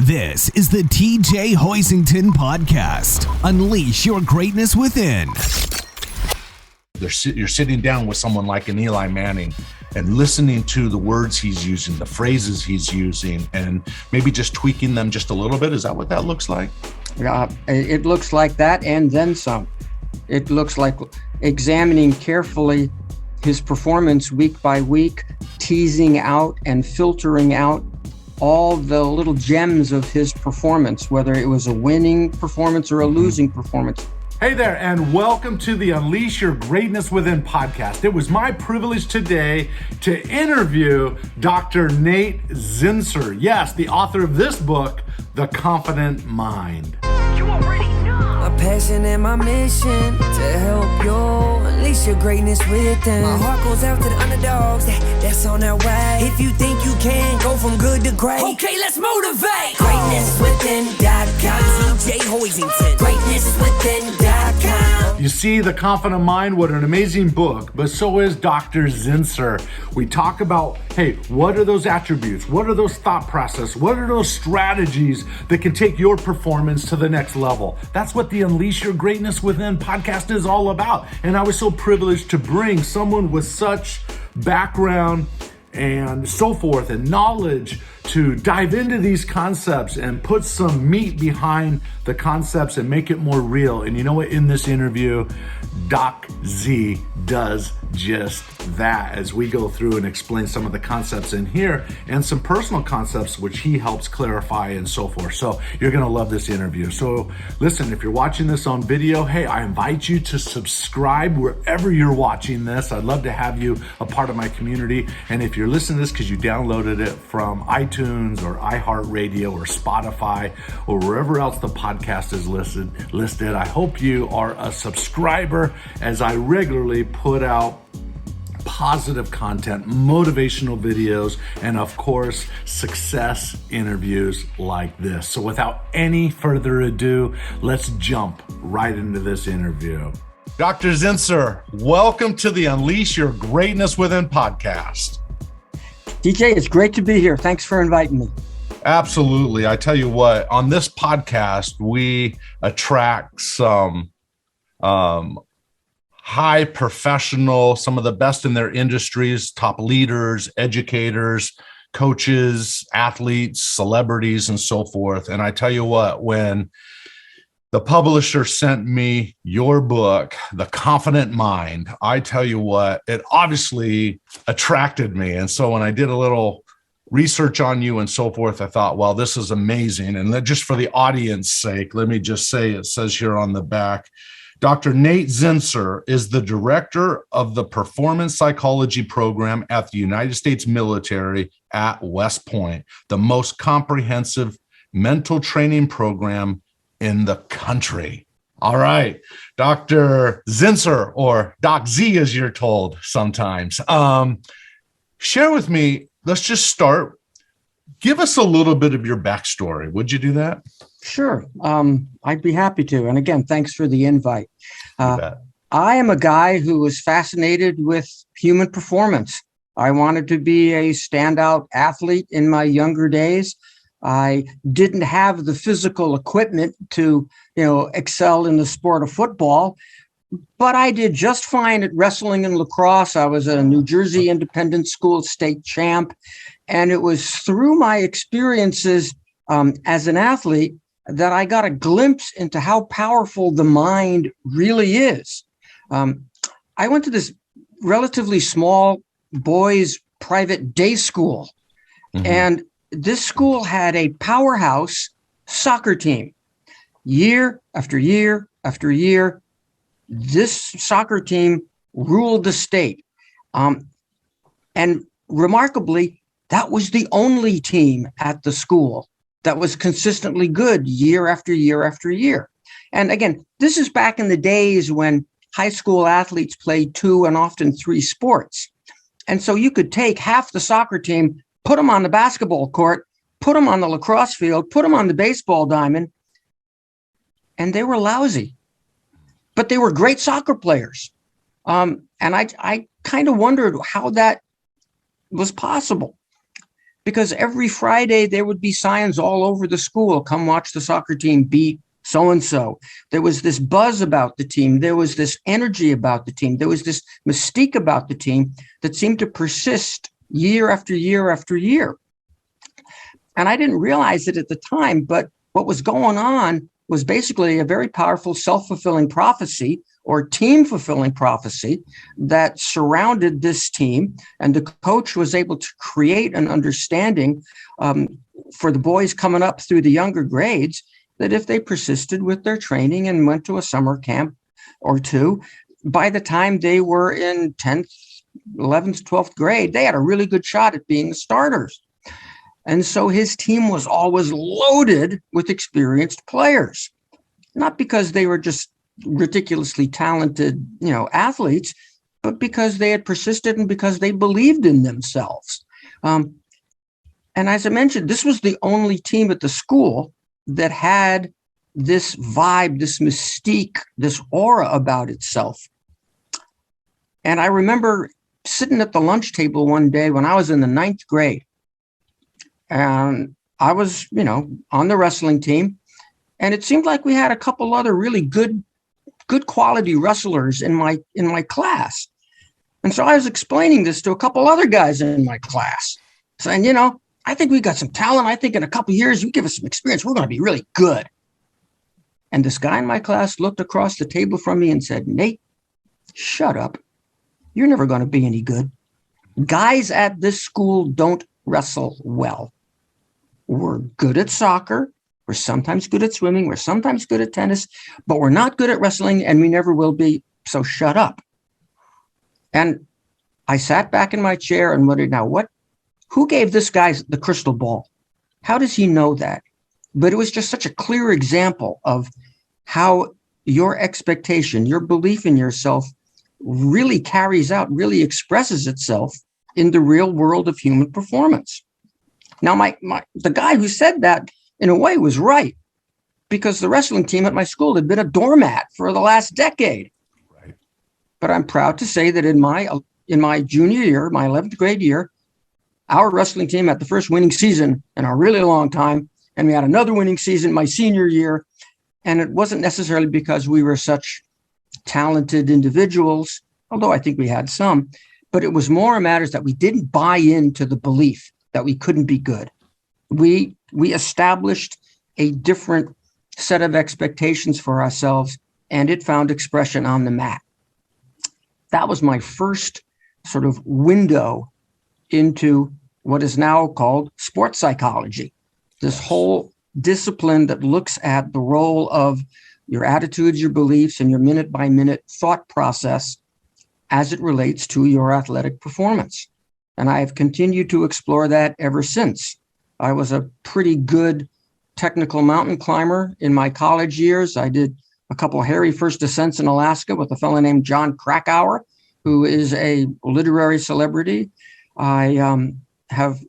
This is the TJ Hoisington Podcast. Unleash your greatness within. You're sitting down with someone like an Eli Manning and listening to the words he's using, the phrases he's using, and maybe just tweaking them just a little bit. Is that what that looks like? It looks like that and then some. It looks like examining carefully his performance week by week, teasing out and filtering out all the little gems of his performance, whether it was a winning performance or a losing performance. Hey there, and welcome to the Unleash Your Greatness Within podcast. It was my privilege today to interview Dr. Nate Zinsser. Yes, the author of this book, The Confident Mind. You already know. My passion and my mission to help you unleash your greatness within. My heart goes out to the underdogs that's on their way. If you think you can go from good to great, okay, let's motivate. GreatnessWithin.com. TJ Hoisington. GreatnessWithin.com. You see, The Confident Mind, what an amazing book, but so is Dr. Zinsser. We talk about, hey, what are those attributes? What are those thought process? What are those strategies that can take your performance to the next level? That's what the Unleash Your Greatness Within podcast is all about. And I was so privileged to bring someone with such background and so forth and knowledge to dive into these concepts and put some meat behind the concepts and make it more real. And you know what? In this interview, Doc Z does just that as we go through and explain some of the concepts in here and some personal concepts which he helps clarify and so forth. So you're going to love this interview. So listen, if you're watching this on video, hey, I invite you to subscribe wherever you're watching this. I'd love to have you a part of my community. And if you're listening to this because you downloaded it from iTunes or iHeartRadio or Spotify or wherever else the podcast is listed, I hope you are a subscriber as I regularly put out positive content, motivational videos, and of course, success interviews like this. So without any further ado, let's jump right into this interview. Dr. Zinsser, welcome to the Unleash Your Greatness Within podcast. DJ, it's great to be here. Thanks for inviting me. Absolutely. I tell you what, on this podcast, we attract some high professional, some of the best in their industries, top leaders, educators, coaches, athletes, celebrities, and so forth. And I tell you what, when the publisher sent me your book, The Confident Mind, I tell you what, it obviously attracted me. And so when I did a little research on you and so forth, I thought, well, this is amazing. And just for the audience sake, let me just say, it says here on the back, Dr. Nate Zinsser is the director of the Performance Psychology Program at the United States Military at West Point, the most comprehensive mental training program in the country. All right, Dr. Zinsser, or Doc Z as you're told sometimes. Share with me, let's just start. Give us a little bit of your backstory. Would you do that? Sure. I'd be happy to. And again, thanks for the invite. I am a guy who was fascinated with human performance. I wanted to be a standout athlete in my younger days. I didn't have the physical equipment to, excel in the sport of football, but I did just fine at wrestling and lacrosse. I was a New Jersey Independent School State champ. And it was through my experiences as an athlete that I got a glimpse into how powerful the mind really is. I went to this relatively small boys' private day school, and this school had a powerhouse soccer team. Year after year after year, this soccer team ruled the state. And remarkably, that was the only team at the school that was consistently good year after year after year. And again, this is back in the days when high school athletes played 2 and often 3 sports. And so you could take half the soccer team, put them on the basketball court, put them on the lacrosse field, put them on the baseball diamond, and they were lousy. But they were great soccer players. And I kind of wondered how that was possible. because every Friday there would be signs all over the school, come watch the soccer team beat so-and-so. There was this buzz about the team. There was this energy about the team. There was this mystique about the team that seemed to persist year after year after year. And I didn't realize it at the time, but what was going on was basically a very powerful self-fulfilling prophecy or team-fulfilling prophecy that surrounded this team. And the coach was able to create an understanding for the boys coming up through the younger grades that if they persisted with their training and went to a summer camp or two, by the time they were in 10th, 11th, 12th grade, they had a really good shot at being the starters. And so his team was always loaded with experienced players, not because they were just ridiculously talented, athletes, but because they had persisted and because they believed in themselves. And as I mentioned, this was the only team at the school that had this vibe, this mystique, this aura about itself. And I remember sitting at the lunch table one day when I was in the 9th grade, and I was, on the wrestling team, and it seemed like we had a couple other really good quality wrestlers in my class. And so I was explaining this to a couple other guys in my class, saying, I think we got some talent. I think in a couple of years, you give us some experience, we're going to be really good. And this guy in my class looked across the table from me and said, Nate, shut up. You're never going to be any good. Guys at this school don't wrestle well. We're good at soccer. We're sometimes good at swimming. We're sometimes good at tennis, but we're not good at wrestling, and we never will be. So shut up. And I sat back in my chair and wondered, who gave this guy the crystal ball? How does he know that? But it was just such a clear example of how your expectation, your belief in yourself really carries out, really expresses itself in the real world of human performance. Now, the guy who said that, in a way, was right, because the wrestling team at my school had been a doormat for the last decade. Right. But I'm proud to say that in my junior year, my 11th grade year, our wrestling team had the first winning season in a really long time, and we had another winning season my senior year. And it wasn't necessarily because we were such talented individuals, although I think we had some, but it was more a matter that we didn't buy into the belief that we couldn't be good. We established a different set of expectations for ourselves, and it found expression on the mat. That was my first sort of window into what is now called sports psychology, this whole discipline that looks at the role of your attitudes, your beliefs, and your minute-by-minute thought process as it relates to your athletic performance. And I have continued to explore that ever since. I was a pretty good technical mountain climber in my college years. I did a couple of hairy first ascents in Alaska with a fellow named John Krakauer, who is a literary celebrity. I have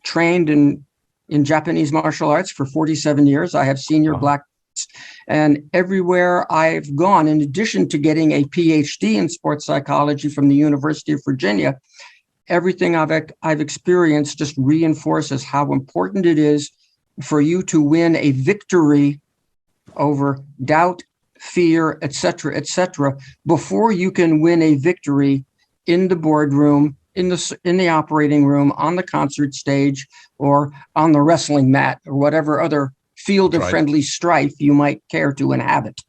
trained in Japanese martial arts for 47 years. I have senior black belts, and everywhere I've gone, in addition to getting a PhD in sports psychology from the University of Virginia, everything I've experienced just reinforces how important it is for you to win a victory over doubt, fear, et cetera, before you can win a victory in the boardroom, in the operating room, on the concert stage, or on the wrestling mat, or whatever other field of friendly strife you might care to inhabit.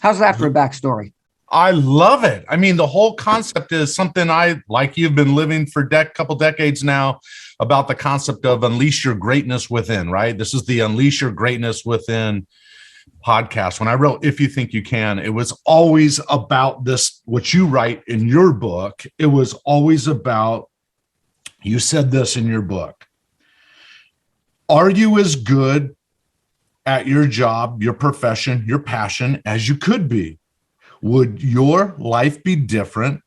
How's that for a backstory? I love it. I mean, the whole concept is something you've been living for couple decades now, about the concept of unleash your greatness within, right? This is the Unleash Your Greatness Within podcast. When I wrote If You Think You Can, it was always about this, what you write in your book. It was always about, you said this in your book, are you as good at your job, your profession, your passion as you could be? Would your life be different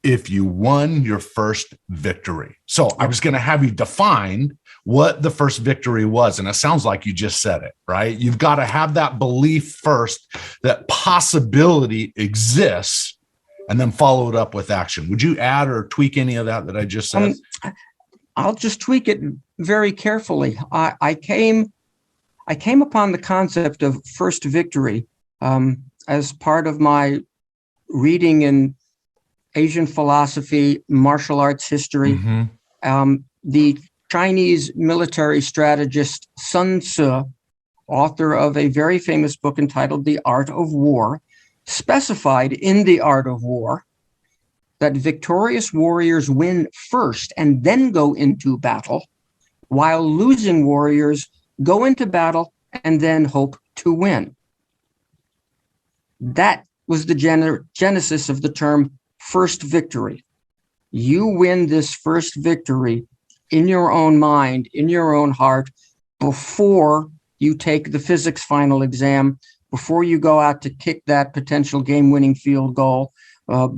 if you won your first victory? So I was going to have you define what the first victory was. And it sounds like you just said it, right? You've got to have that belief first that possibility exists, and then follow it up with action. Would you add or tweak any of that I just said? I'll just tweak it very carefully. I came upon the concept of first victory as part of my reading in Asian philosophy, martial arts history. The Chinese military strategist Sun Tzu, author of a very famous book entitled The Art of War, specified in The Art of War that victorious warriors win first and then go into battle, while losing warriors go into battle and then hope to win. That was the genesis of the term first victory. You win this first victory in your own mind, in your own heart, before you take the physics final exam, before you go out to kick that potential game-winning field goal,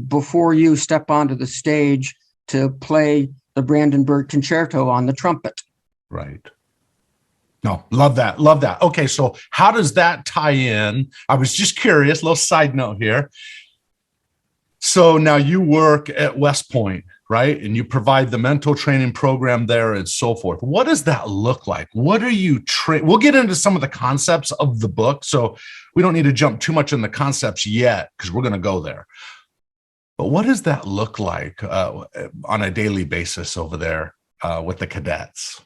before you step onto the stage to play the Brandenburg Concerto on the trumpet. Right. No, love that. Love that. Okay, so how does that tie in? I was just curious, little side note here. So now you work at West Point, right? And you provide the mental training program there and so forth. What does that look like? What are you we'll get into some of the concepts of the book. So we don't need to jump too much in the concepts yet because we're going to go there. But what does that look like on a daily basis over there with the cadets?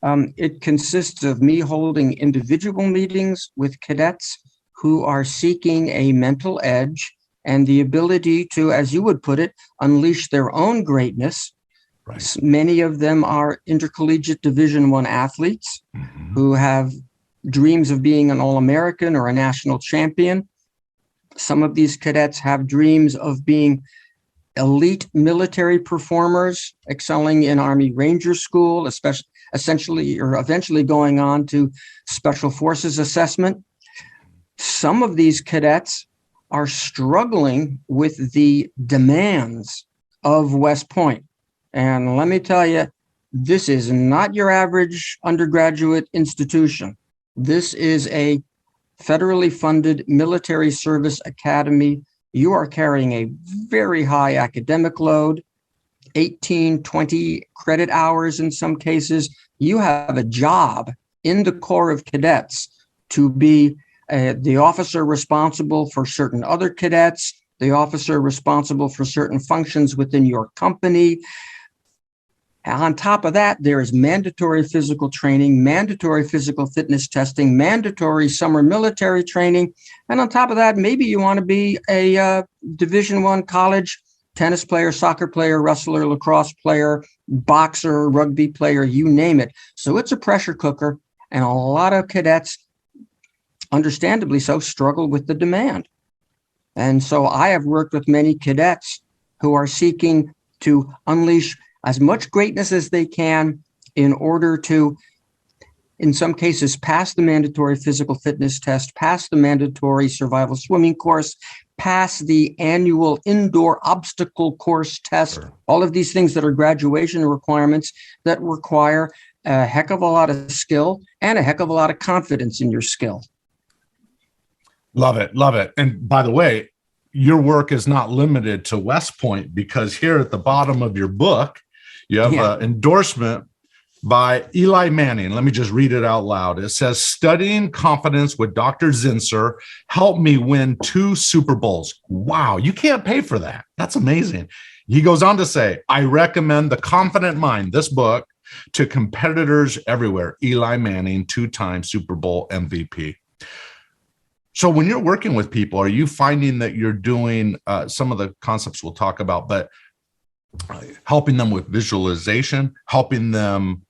It consists of me holding individual meetings with cadets who are seeking a mental edge and the ability to, as you would put it, unleash their own greatness. Right. Many of them are intercollegiate Division I athletes who have dreams of being an All-American or a national champion. Some of these cadets have dreams of being elite military performers, excelling in Army Ranger School, eventually going on to Special Forces assessment. Some of these cadets are struggling with the demands of West Point. And let me tell you, this is not your average undergraduate institution. This is a federally funded military service academy. You are carrying a very high academic load, 18, 20 credit hours in some cases. You have a job in the Corps of Cadets to be the officer responsible for certain other cadets, the officer responsible for certain functions within your company. On top of that, there is mandatory physical training, mandatory physical fitness testing, mandatory summer military training. And on top of that, maybe you want to be a Division I college tennis player, soccer player, wrestler, lacrosse player, boxer, rugby player, you name it. So it's a pressure cooker, and a lot of cadets, understandably so, struggle with the demand. And so I have worked with many cadets who are seeking to unleash as much greatness as they can in order to, in some cases, pass the mandatory physical fitness test, pass the mandatory survival swimming course, pass the annual indoor obstacle course test, all of these things that are graduation requirements that require a heck of a lot of skill and a heck of a lot of confidence in your skill. Love it. Love it. And by the way, your work is not limited to West Point, because here at the bottom of your book, you have an endorsement by Eli Manning. Let me just read it out loud. It says, "Studying confidence with Dr. Zinsser helped me win 2 Super Bowls." Wow, you can't pay for that. That's amazing. He goes on to say, "I recommend The Confident Mind, this book, to competitors everywhere." Eli Manning, 2-time Super Bowl MVP. So when you're working with people, are you finding that you're doing some of the concepts we'll talk about, but helping them with visualization, helping them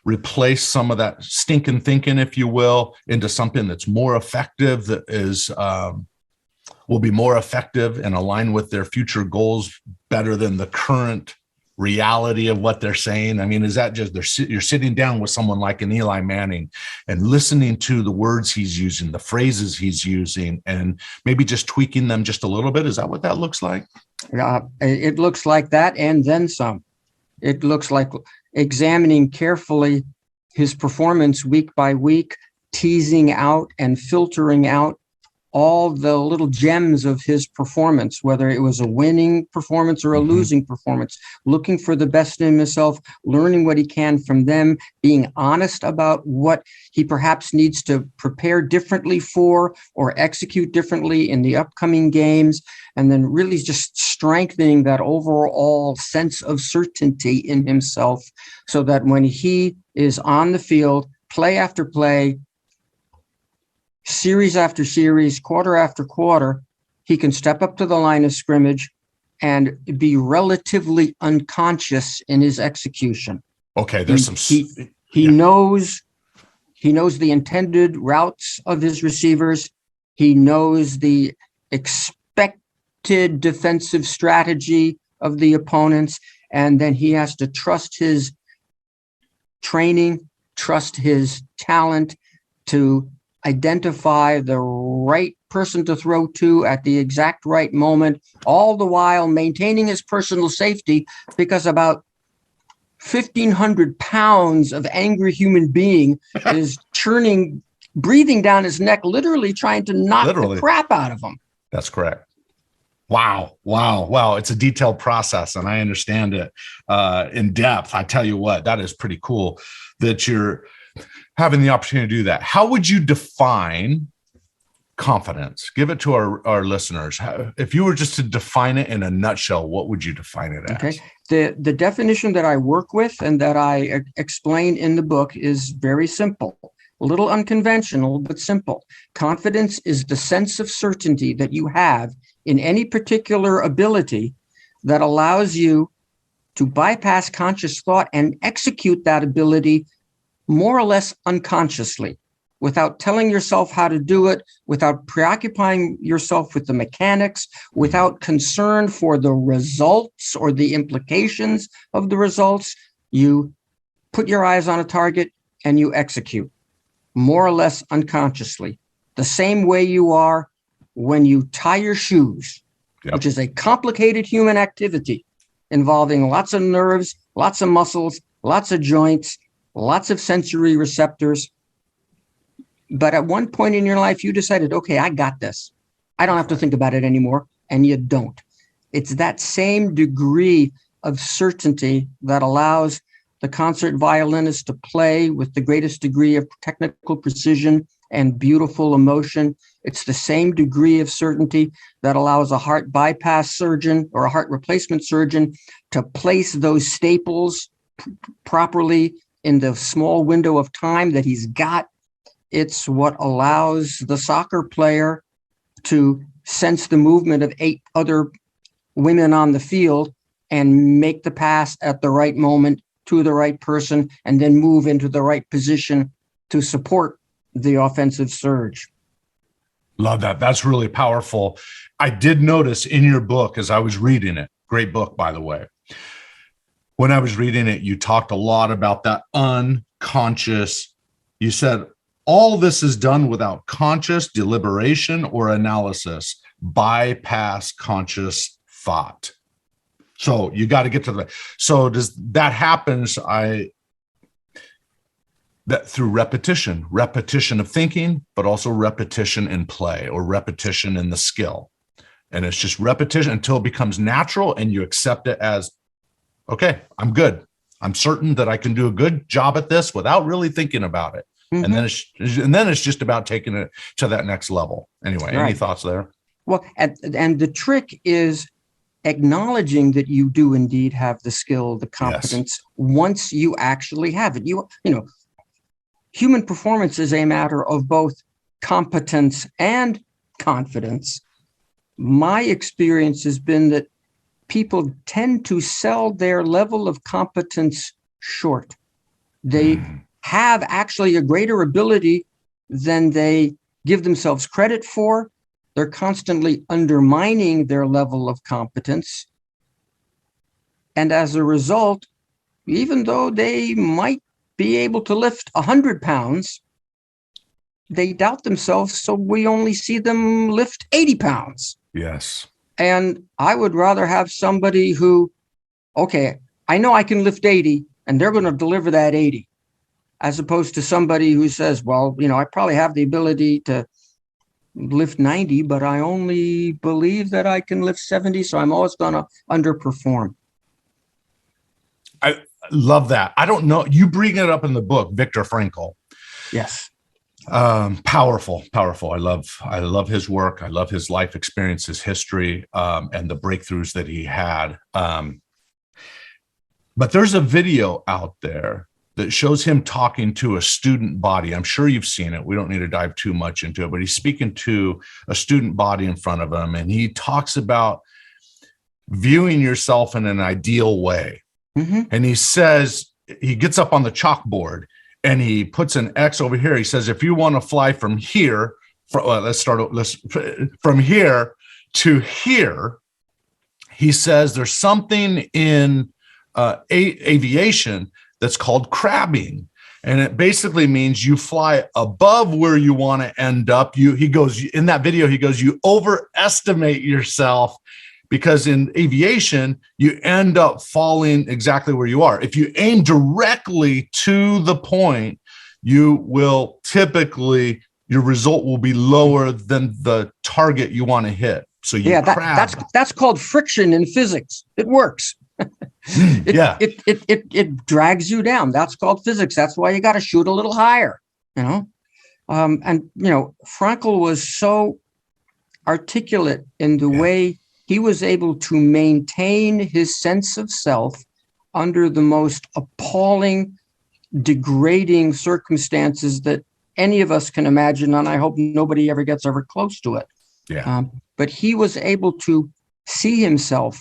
replace some of that stinking thinking, if you will, into something that's more effective, that is will be more effective and align with their future goals better than the current reality of what they're saying? I mean, is that just you're sitting down with someone like an Eli Manning and listening to the words he's using, the phrases he's using, and maybe just tweaking them just a little bit? Is that what that looks like? It looks like that, and then some. It looks like examining carefully his performance week by week, teasing out and filtering out all the little gems of his performance, whether it was a winning performance or a losing performance, looking for the best in himself, learning what he can from them, being honest about what he perhaps needs to prepare differently for or execute differently in the upcoming games, and then really just strengthening that overall sense of certainty in himself so that when he is on the field, play after play, series after series, quarter after quarter, he can step up to the line of scrimmage and be relatively unconscious in his execution. Okay, there's he knows the intended routes of his receivers. He knows the expected defensive strategy of the opponents, and then he has to trust his training, trust his talent to identify the right person to throw to at the exact right moment, all the while maintaining his personal safety, because about 1,500 pounds of angry human being is churning, breathing down his neck, literally trying to knock the crap out of him. That's correct. Wow. It's a detailed process, and I understand it in depth. I tell you what, that is pretty cool that you're having the opportunity to do that. How would you define confidence? Give it to our listeners. If you were just to define it in a nutshell, what would you define it as? Okay. The definition that I work with and that I explain in the book is very simple, a little unconventional, but simple. Confidence is the sense of certainty that you have in any particular ability that allows you to bypass conscious thought and execute that ability more or less unconsciously, without telling yourself how to do it, without preoccupying yourself with the mechanics, without concern for the results or the implications of the results. You put your eyes on a target and you execute, more or less unconsciously, the same way you are when you tie your shoes, which is a complicated human activity involving lots of nerves, lots of muscles, lots of joints, lots of sensory receptors. But at one point in your life, you decided, okay, I got this. I don't have to think about it anymore. And you don't. It's that same degree of certainty that allows the concert violinist to play with the greatest degree of technical precision and beautiful emotion. It's the same degree of certainty that allows a heart bypass surgeon or a heart replacement surgeon to place those staples properly in the small window of time that he's got. It's what allows the soccer player to sense the movement of 8 other women on the field and make the pass at the right moment to the right person, and then move into the right position to support the offensive surge. Love that. That's really powerful. I did notice in your book as I was reading it, great book, by the way, when I was reading it, you talked a lot about that unconscious. You said all this is done without conscious deliberation or analysis, bypass conscious thought. So you got to get to the, so does that happens? That through repetition of thinking, but also repetition in play or repetition in the skill. And it's just repetition until it becomes natural and you accept it as, okay, I'm good. I'm certain that I can do a good job at this without really thinking about it. Mm-hmm. And then it's just about taking it to that next level. Anyway, Any thoughts there? Well, and the trick is acknowledging that you do indeed have the skill, the competence, once you actually have it. You know, human performance is a matter of both competence and confidence. My experience has been that people tend to sell their level of competence short. They have actually a greater ability than they give themselves credit for. They're constantly undermining their level of competence. And as a result, even though they might be able to lift 100 pounds, they doubt themselves, so we only see them lift 80 pounds. Yes. And I would rather have somebody who, okay, I know I can lift 80, and they're going to deliver that 80, as opposed to somebody who says, well, you know, I probably have the ability to lift 90, but I only believe that I can lift 70. So I'm always going to underperform. I love that. I don't know. You bring it up in the book, Viktor Frankl. Yes. Powerful. I love his work. I love his life experience, his history, and the breakthroughs that he had. But there's a video out there that shows him talking to a student body. I'm sure you've seen it. We don't need to dive too much into it, but he's speaking to a student body in front of him. And he talks about viewing yourself in an ideal way. Mm-hmm. And he says, he gets up on the chalkboard and he puts an X over here. He says, if you want to fly from here, from here to here, he says there's something in aviation that's called crabbing. And it basically means you fly above where you want to end up. He goes, in that video, he goes, you overestimate yourself, because in aviation, you end up falling exactly where you are. If you aim directly to the point, you will typically, your result will be lower than the target you want to hit. So you that's called friction in physics. It works. It drags you down. That's called physics. That's why you got to shoot a little higher, Frankl was so articulate in the way he was able to maintain his sense of self under the most appalling, degrading circumstances that any of us can imagine. And I hope nobody ever gets close to it. But he was able to see himself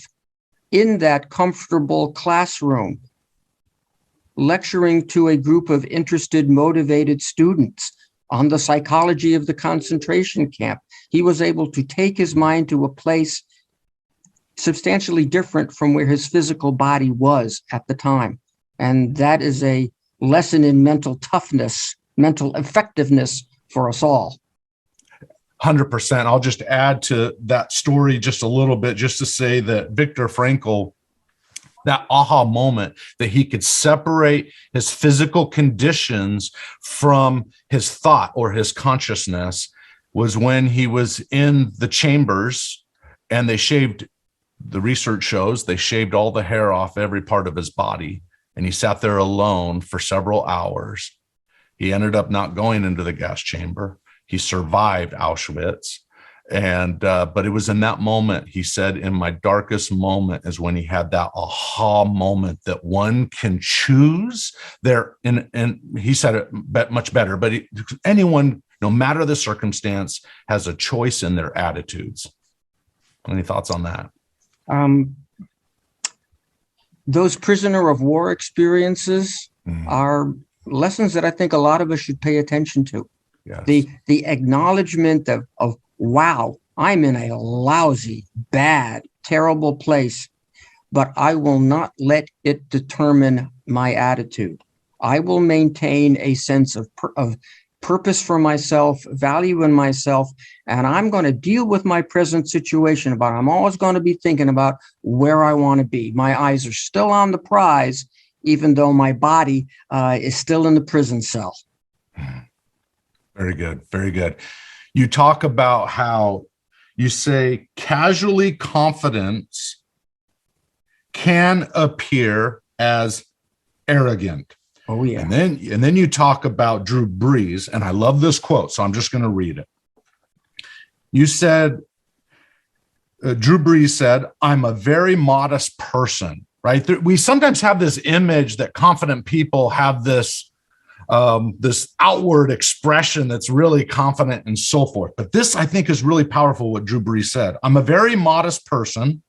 in that comfortable classroom, lecturing to a group of interested, motivated students on the psychology of the concentration camp. He was able to take his mind to a place substantially different from where his physical body was at the time. And that is a lesson in mental toughness, mental effectiveness for us all. 100%. I'll just add to that story just a little bit, just to say that Viktor Frankl, that aha moment that he could separate his physical conditions from his thought or his consciousness was when he was in the chambers and they shaved, the research shows, they shaved all the hair off every part of his body. And he sat there alone for several hours. He ended up not going into the gas chamber. He survived Auschwitz. And, but it was in that moment, he said, in my darkest moment is when he had that aha moment that one can choose there. And he said it much better, but anyone, no matter the circumstance, has a choice in their attitudes. Any thoughts on that? Those prisoner of war experiences are lessons that I think a lot of us should pay attention to. Yes. The acknowledgement of, wow, I'm in a lousy, bad, terrible place, but I will not let it determine my attitude. I will maintain a sense of purpose for myself, value in myself, and I'm going to deal with my present situation. But I'm always going to be thinking about where I want to be. My eyes are still on the prize, even though my body is still in the prison cell. Very good. Very good. You talk about how you say casually confidence can appear as arrogant. Oh, yeah. And then you talk about Drew Brees, and I love this quote, so I'm just going to read it. You said, Drew Brees said, I'm a very modest person, right? We sometimes have this image that confident people have this outward expression that's really confident and so forth. But this, I think, is really powerful, what Drew Brees said. I'm a very modest person,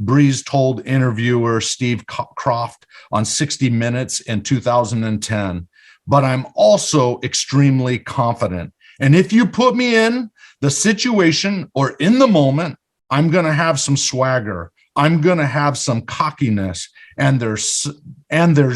Brees told interviewer Steve Kroft on 60 Minutes in 2010, but I'm also extremely confident. And if you put me in the situation or in the moment, I'm going to have some swagger. I'm going to have some cockiness, and there's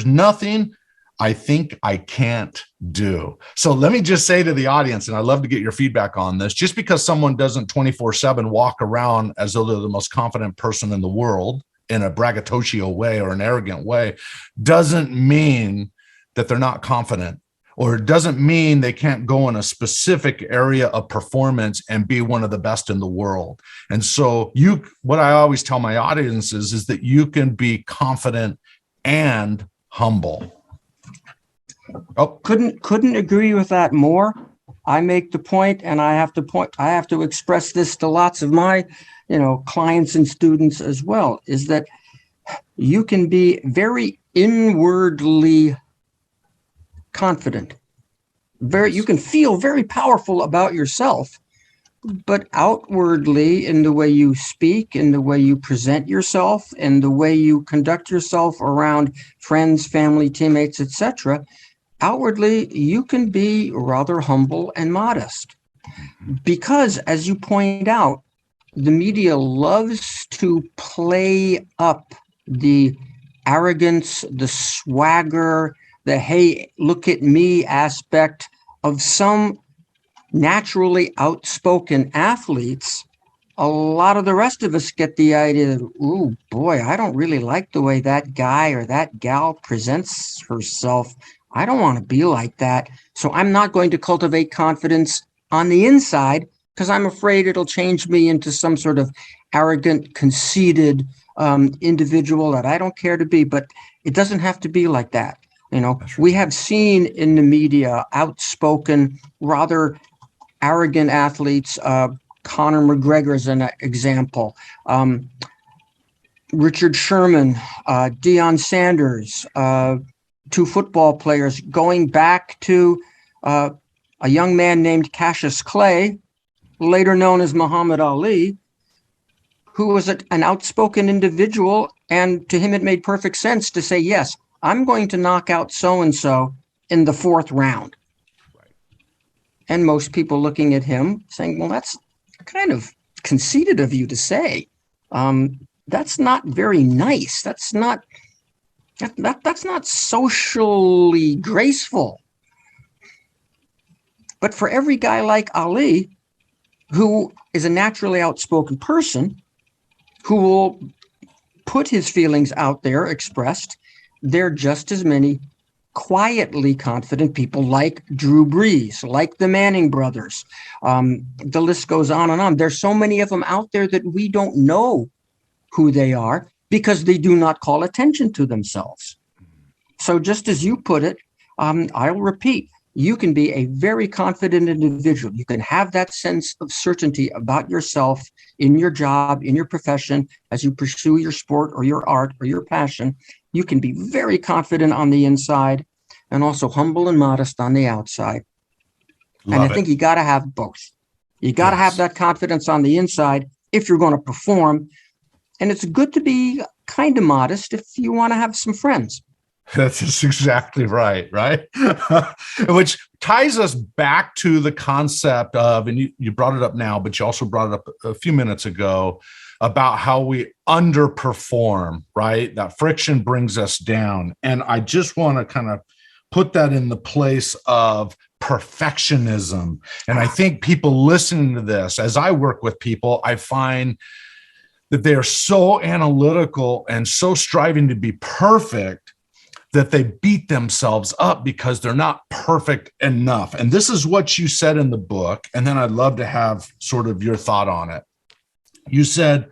nothing I think I can't do. So let me just say to the audience, and I'd love to get your feedback on this, just because someone doesn't 24/7 walk around as though they're the most confident person in the world in a braggadocio way or an arrogant way, doesn't mean that they're not confident or it doesn't mean they can't go in a specific area of performance and be one of the best in the world. And so what I always tell my audiences is that you can be confident and humble. Oh, couldn't agree with that more. I make the point, and I have to express this to lots of my, clients and students as well, is that you can be very inwardly confident. You can feel very powerful about yourself, but outwardly, in the way you speak, in the way you present yourself, in the way you conduct yourself around friends, family, teammates, etc., outwardly, you can be rather humble and modest. Because, as you point out, the media loves to play up the arrogance, the swagger, the hey, look at me aspect of some naturally outspoken athletes. A lot of the rest of us get the idea that, ooh, boy, I don't really like the way that guy or that gal presents herself. I don't want to be like that. So I'm not going to cultivate confidence on the inside because I'm afraid it'll change me into some sort of arrogant, conceited individual that I don't care to be. But it doesn't have to be like that. We have seen in the media outspoken, rather arrogant athletes. Conor McGregor is an example. Richard Sherman, Deion Sanders, two football players, going back to a young man named Cassius Clay, later known as Muhammad Ali, who was an outspoken individual. And to him, it made perfect sense to say, yes, I'm going to knock out so-and-so in the 4th round. Right. And most people looking at him saying, well, that's kind of conceited of you to say. That's not very nice. That's not socially graceful. But for every guy like Ali, who is a naturally outspoken person, who will put his feelings out there expressed, there are just as many quietly confident people like Drew Brees, like the Manning brothers. The list goes on and on. There's so many of them out there that we don't know who they are because they do not call attention to themselves. So just as you put it, I'll repeat, you can be a very confident individual. You can have that sense of certainty about yourself in your job, in your profession, as you pursue your sport or your art or your passion. You can be very confident on the inside and also humble and modest on the outside. And I think you got to have both. You got to have that confidence on the inside if you're going to perform. And it's good to be kind of modest if you want to have some friends. That's exactly right. Which ties us back to the concept of, and you brought it up now, but you also brought it up a few minutes ago, about how we underperform, right? That friction brings us down. And I just want to kind of put that in the place of perfectionism. And I think people listening to this, as I work with people, I find that they are so analytical and so striving to be perfect that they beat themselves up because they're not perfect enough. And this is what you said in the book. And then I'd love to have sort of your thought on it. You said,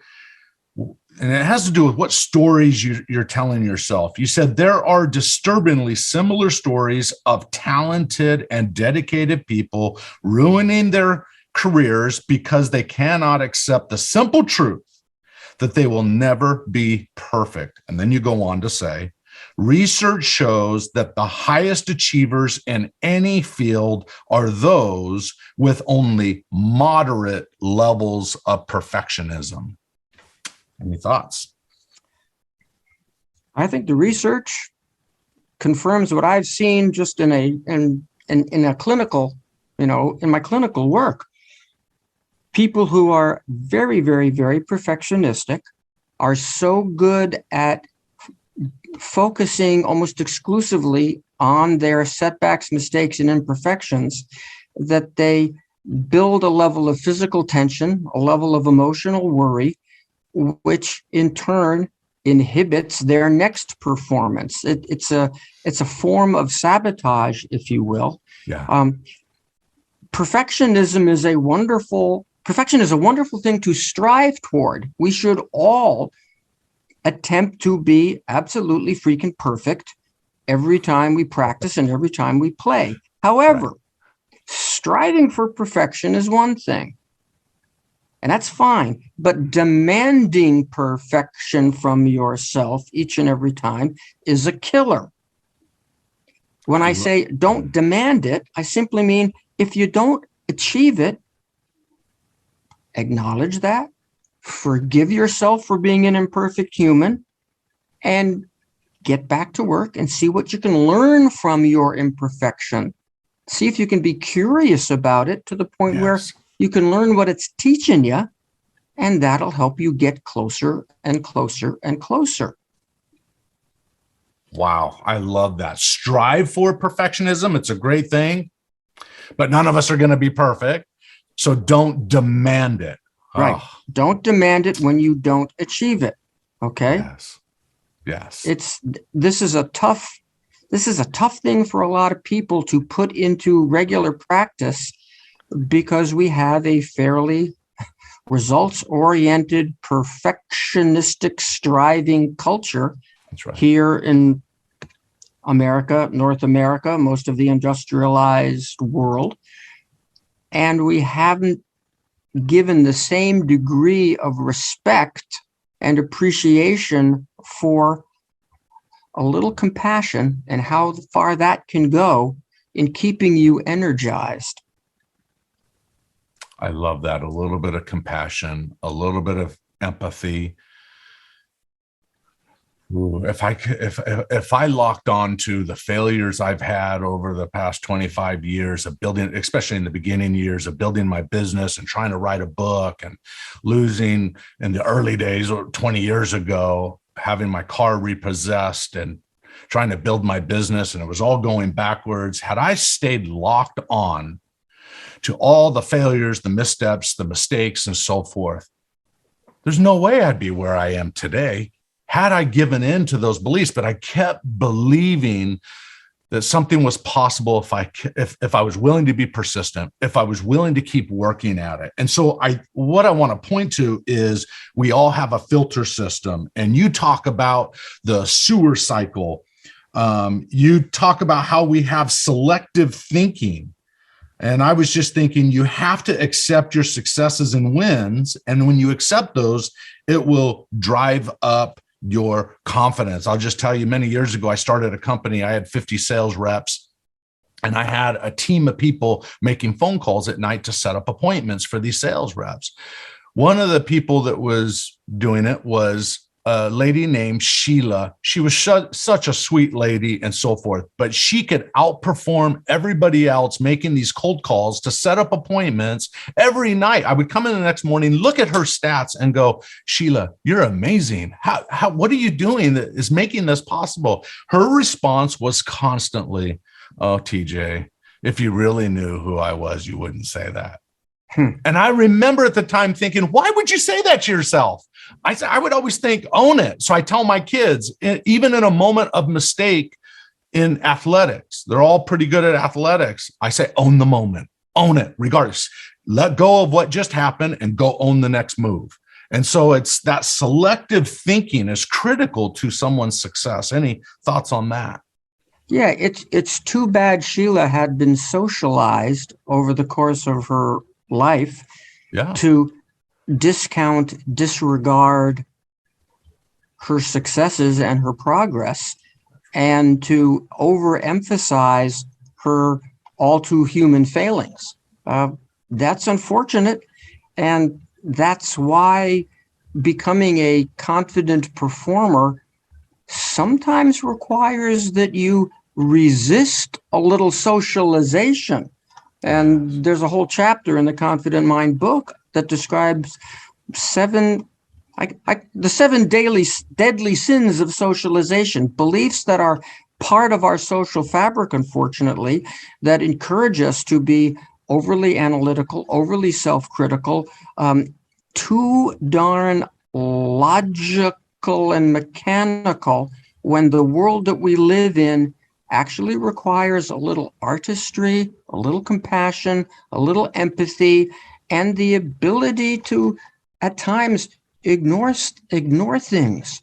and it has to do with what stories you're telling yourself. You said there are disturbingly similar stories of talented and dedicated people ruining their careers because they cannot accept the simple truth that they will never be perfect. And then you go on to say, research shows that the highest achievers in any field are those with only moderate levels of perfectionism. Any thoughts? I think the research confirms what I've seen just in a clinical, in my clinical work. People who are very, very, very perfectionistic are so good at focusing almost exclusively on their setbacks, mistakes, and imperfections that they build a level of physical tension, a level of emotional worry, which in turn inhibits their next performance. It's a form of sabotage, if you will. Yeah. Perfection is a wonderful thing to strive toward. We should all attempt to be absolutely freaking perfect every time we practice and every time we play. However, striving for perfection is one thing, and that's fine, but demanding perfection from yourself each and every time is a killer. When I say don't demand it, I simply mean if you don't achieve it, acknowledge that, forgive yourself for being an imperfect human, and get back to work and see what you can learn from your imperfection. See if you can be curious about it to the point where you can learn what it's teaching you, and that'll help you get closer and closer and closer. Wow, I love that. Strive for perfectionism. It's a great thing, but none of us are going to be perfect. So don't demand it. Right. Oh. Don't demand it when you don't achieve it. Okay. Yes. This is a tough thing for a lot of people to put into regular practice because we have a fairly results-oriented, perfectionistic, striving culture. That's right. Here in America, North America, most of the industrialized world. And we haven't given the same degree of respect and appreciation for a little compassion and how far that can go in keeping you energized. I love that. A little bit of compassion, a little bit of empathy. Ooh, if I locked on to the failures I've had over the past 25 years of building, especially in the beginning years of building my business and trying to write a book and losing in the early days or 20 years ago, having my car repossessed and trying to build my business, and it was all going backwards. Had I stayed locked on to all the failures, the missteps, the mistakes, and so forth, there's no way I'd be where I am today. Had I given in to those beliefs, but I kept believing that something was possible if I was willing to be persistent, if I was willing to keep working at it. And so what I want to point to is we all have a filter system, and you talk about the sewer cycle. You talk about how we have selective thinking. And I was just thinking, you have to accept your successes and wins. And when you accept those, it will drive up your confidence. I'll just tell you, many years ago, I started a company. I had 50 sales reps, and I had a team of people making phone calls at night to set up appointments for these sales reps. One of the people that was doing it was a lady named Sheila. She was such a sweet lady and so forth, but she could outperform everybody else making these cold calls to set up appointments every night. I would come in the next morning, look at her stats and go, Sheila, you're amazing. What are you doing that is making this possible? Her response was constantly, oh, TJ, if you really knew who I was, you wouldn't say that. And I remember at the time thinking, why would you say that to yourself? I would always think, own it. So I tell my kids, even in a moment of mistake in athletics, they're all pretty good at athletics. I say, own the moment, own it, regardless. Let go of what just happened and go own the next move. And so it's that selective thinking is critical to someone's success. Any thoughts on that? Yeah, it's too bad Sheila had been socialized over the course of her life to discount, disregard her successes and her progress, and to overemphasize her all too human failings. That's unfortunate, and that's why becoming a confident performer sometimes requires that you resist a little socialization. And there's a whole chapter in the Confident Mind book that describes the seven deadly sins of socialization, beliefs that are part of our social fabric, unfortunately, that encourage us to be overly analytical, overly self-critical, too darn logical analytical and mechanical when the world that we live in actually requires a little artistry, a little compassion, a little empathy, and the ability to, at times, ignore things.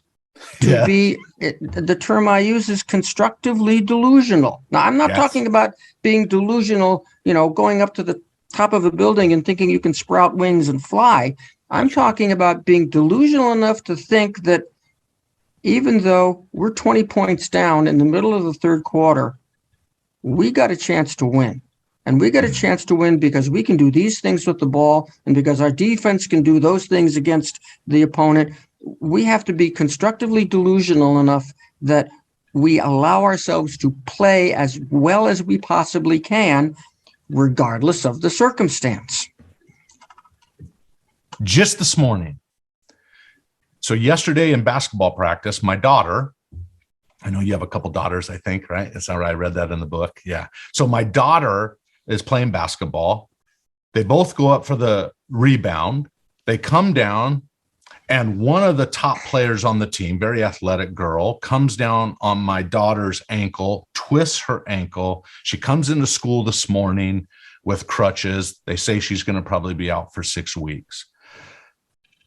To be, the term I use is constructively delusional. Now, I'm not talking about being delusional, going up to the top of a building and thinking you can sprout wings and fly. I'm talking about being delusional enough to think that even though we're 20 points down in the middle of the third quarter, we got a chance to win. And we got a chance to win because we can do these things with the ball, and because our defense can do those things against the opponent. We have to be constructively delusional enough that we allow ourselves to play as well as we possibly can, regardless of the circumstance. Just this morning. So yesterday in basketball practice, my daughter, I know you have a couple daughters, I think, right? Is that right? I read that in the book. Yeah. So my daughter is playing basketball. They both go up for the rebound. They come down, and one of the top players on the team, very athletic girl, comes down on my daughter's ankle, twists her ankle. She comes into school this morning with crutches. They say she's going to probably be out for 6 weeks.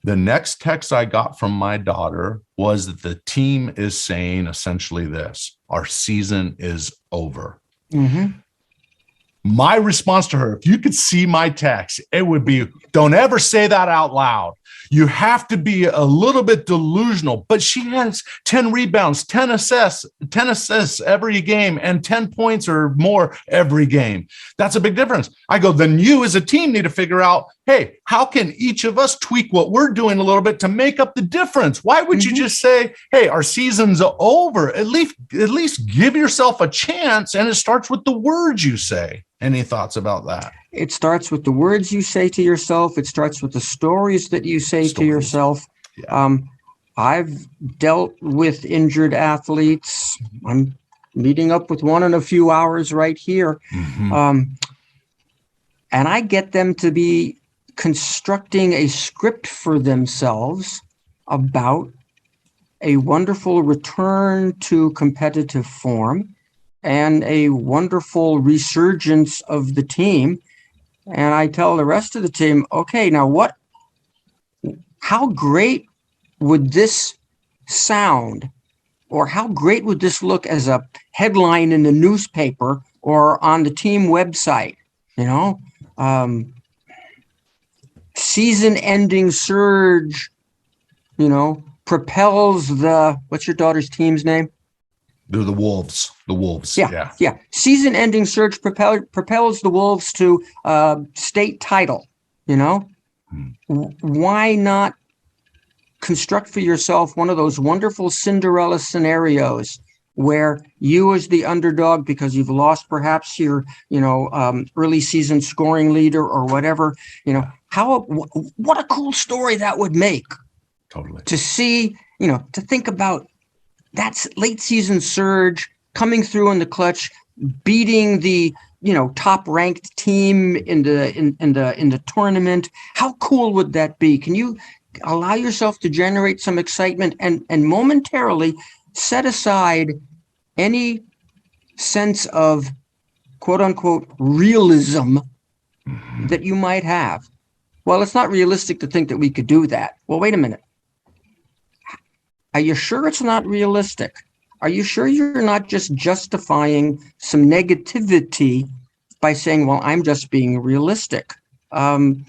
The next text I got from my daughter was that the team is saying essentially this: our season is over. Mm-hmm. My response to her, if you could see my text, it would be, don't ever say that out loud. You have to be a little bit delusional. But she has 10 rebounds, 10 assists every game, and 10 points or more every game. That's a big difference. I go, then you as a team need to figure out, hey, how can each of us tweak what we're doing a little bit to make up the difference? Why would you just say, hey, our season's over? At least give yourself a chance, and it starts with the words you say. Any thoughts about that? It starts with the words you say to yourself. It starts with the stories that you say to yourself. Yeah. I've dealt with injured athletes. I'm meeting up with one in a few hours right here. Mm-hmm. And I get them to be constructing a script for themselves about a wonderful return to competitive form and a wonderful resurgence of the team. And I tell the rest of the team, okay, now how great would this sound, or how great would this look as a headline in the newspaper or on the team website? Season-ending surge, propels what's your daughter's team's name? The Wolves. The Wolves. Yeah. Season-ending surge propels the Wolves to state title. Why not construct for yourself one of those wonderful Cinderella scenarios where you, as the underdog, because you've lost perhaps your, early season scoring leader or whatever, what a cool story that would make. Totally. To see, to think about. That's late season surge coming through in the clutch, beating the top ranked team in the tournament. How cool would that be? Can you allow yourself to generate some excitement and momentarily set aside any sense of quote unquote realism that you might have? Well, it's not realistic to think that we could do that. Well, wait a minute. Are you sure it's not realistic? Are you sure you're not just justifying some negativity by saying, well, I'm just being realistic? When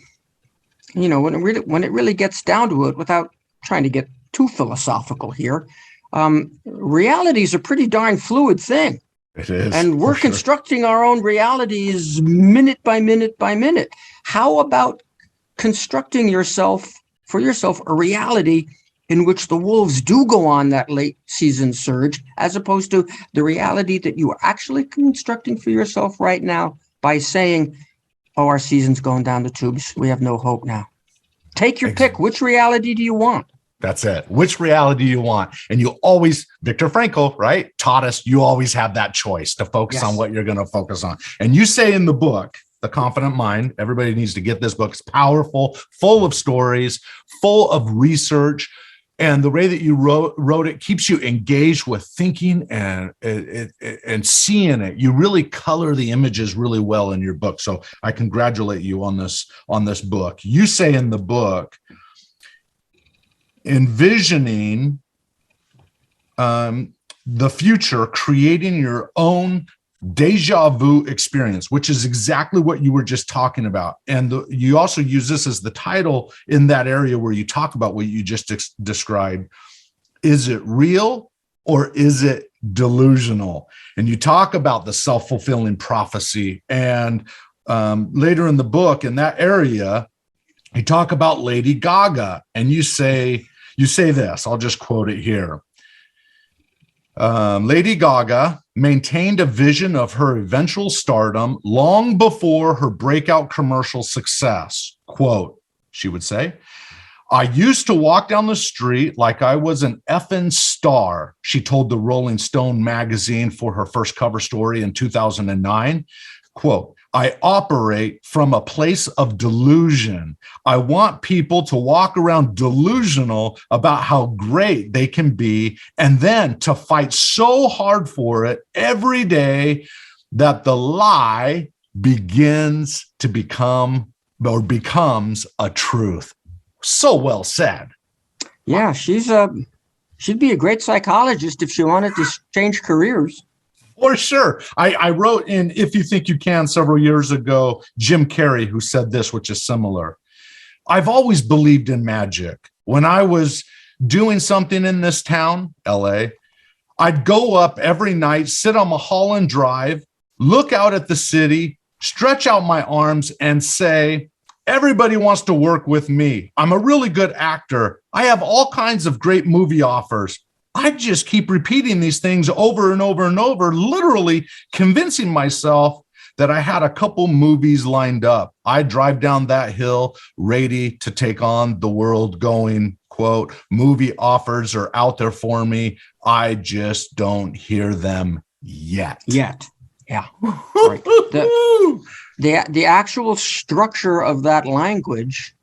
it really gets down to it, without trying to get too philosophical here, reality is a pretty darn fluid thing. It is. And we're constructing our own realities minute by minute by minute. How about constructing for yourself a reality in which the Wolves do go on that late season surge, as opposed to the reality that you are actually constructing for yourself right now by saying, oh, our season's going down the tubes. We have no hope now. Take your pick. Which reality do you want? That's it. Which reality do you want? And you always, Viktor Frankl, right, taught us you always have that choice to focus on what you're going to focus on. And you say in the book, The Confident Mind, everybody needs to get this book. It's powerful, full of stories, full of research. And the way that you wrote it keeps you engaged with thinking and seeing it. You really color the images really well in your book. So I congratulate you on this book. You say in the book, envisioning the future, creating your own deja vu experience, which is exactly what you were just talking about. And you also use this as the title in that area where you talk about what you just described. Is it real or is it delusional? And you talk about the self-fulfilling prophecy. And later in the book, in that area, you talk about Lady Gaga, and you say this, I'll just quote it here. Lady Gaga maintained a vision of her eventual stardom long before her breakout commercial success. Quote, she would say, I used to walk down the street like I was an effing star, she told the Rolling Stone magazine for her first cover story in 2009. Quote, I operate from a place of delusion. I want people to walk around delusional about how great they can be, and then to fight so hard for it every day that the lie begins to become or becomes a truth. So well said. Yeah, she'd be a great psychologist if she wanted to change careers. For sure. I wrote in If You Think You Can several years ago, Jim Carrey, who said this, which is similar. I've always believed in magic. When I was doing something in this town, LA, I'd go up every night, sit on Mulholland Drive, look out at the city, stretch out my arms and say, everybody wants to work with me. I'm a really good actor. I have all kinds of great movie offers. I just keep repeating these things over and over and over, literally convincing myself that I had a couple movies lined up. I drive down that hill ready to take on the world going, quote, movie offers are out there for me. I just don't hear them yet. Yeah. Right. The actual structure of that language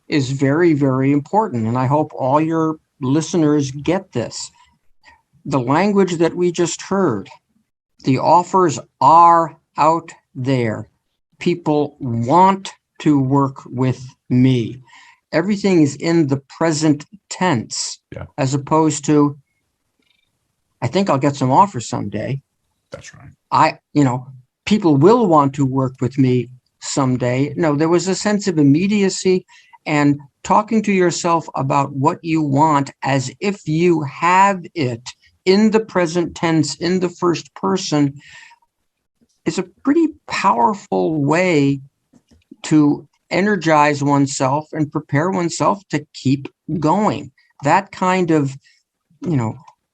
is very, very important. And I hope all your listeners get this. The language that we just heard, the offers are out there. People want to work with me. Everything is in the present tense, as opposed to, I think I'll get some offers someday. That's right. People will want to work with me someday. No, there was a sense of immediacy and talking to yourself about what you want as if you have it in the present tense, in the first person, is a pretty powerful way to energize oneself and prepare oneself to keep going. That kind of,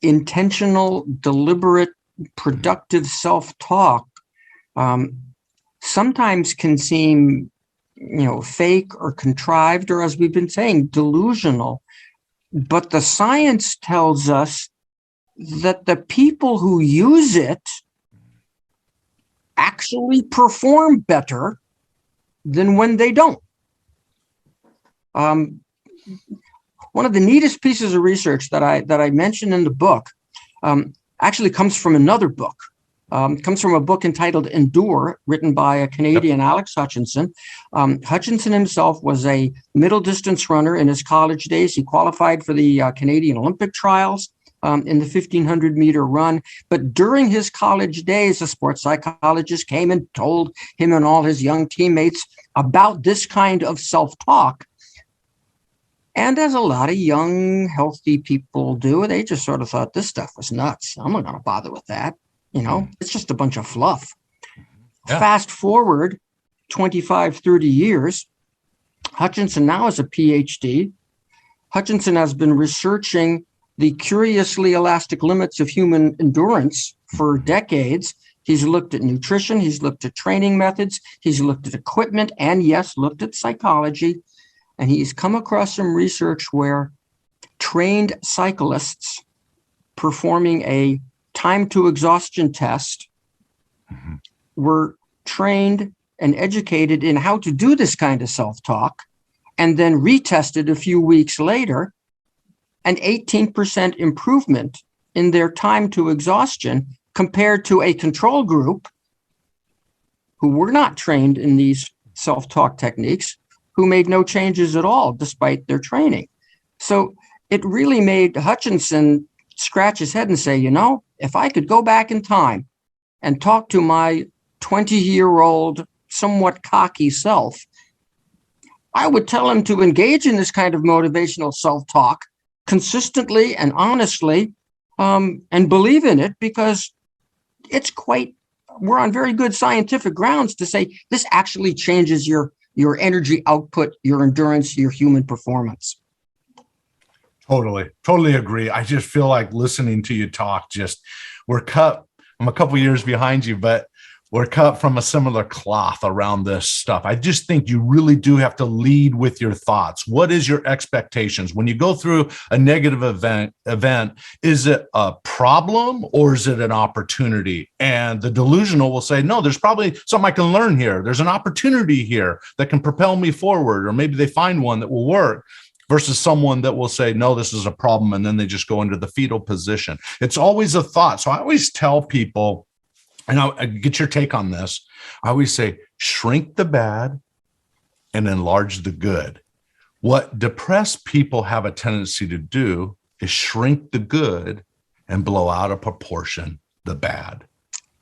intentional, deliberate, productive self-talk sometimes can seem, fake or contrived, or as we've been saying, delusional. But the science tells us that the people who use it actually perform better than when they don't. One of the neatest pieces of research that I mentioned in the book actually comes from another book. It comes from a book entitled Endure, written by a Canadian, Alex Hutchinson. Hutchinson himself was a middle distance runner in his college days. He qualified for the Canadian Olympic trials in the 1,500 meter run. But during his college days, a sports psychologist came and told him and all his young teammates about this kind of self-talk. And as a lot of young, healthy people do, they just sort of thought this stuff was nuts. I'm not going to bother with that. It's just a bunch of fluff. Yeah. Fast forward 25, 30 years, Hutchinson now has a PhD. Hutchinson has been researching the curiously elastic limits of human endurance for decades. He's looked at nutrition. He's looked at training methods. He's looked at equipment and, yes, looked at psychology. And he's come across some research where trained cyclists performing a time to exhaustion test were trained and educated in how to do this kind of self-talk, and then retested a few weeks later. an 18% improvement in their time to exhaustion compared to a control group who were not trained in these self-talk techniques, who made no changes at all despite their training. So it really made Hutchinson scratch his head and say, you know, if I could go back in time and talk to my 20-year-old, somewhat cocky self, I would tell him to engage in this kind of motivational self-talk consistently and honestly, and believe in it, because we're on very good scientific grounds to say this actually changes your energy output, your endurance, your human performance. Totally agree. I just feel like listening to you talk, I'm a couple years behind you, but we're cut from a similar cloth around this stuff. I just think you really do have to lead with your thoughts. What is your expectations? When you go through a negative event, is it a problem or is it an opportunity? And the delusional will say, no, there's probably something I can learn here. There's an opportunity here that can propel me forward, or maybe they find one that will work. Versus someone that will say, no, this is a problem, and then they just go into the fetal position. It's always a thought. So I always tell people, and I get your take on this, I always say, shrink the bad and enlarge the good. What depressed people have a tendency to do is shrink the good and blow out of proportion the bad.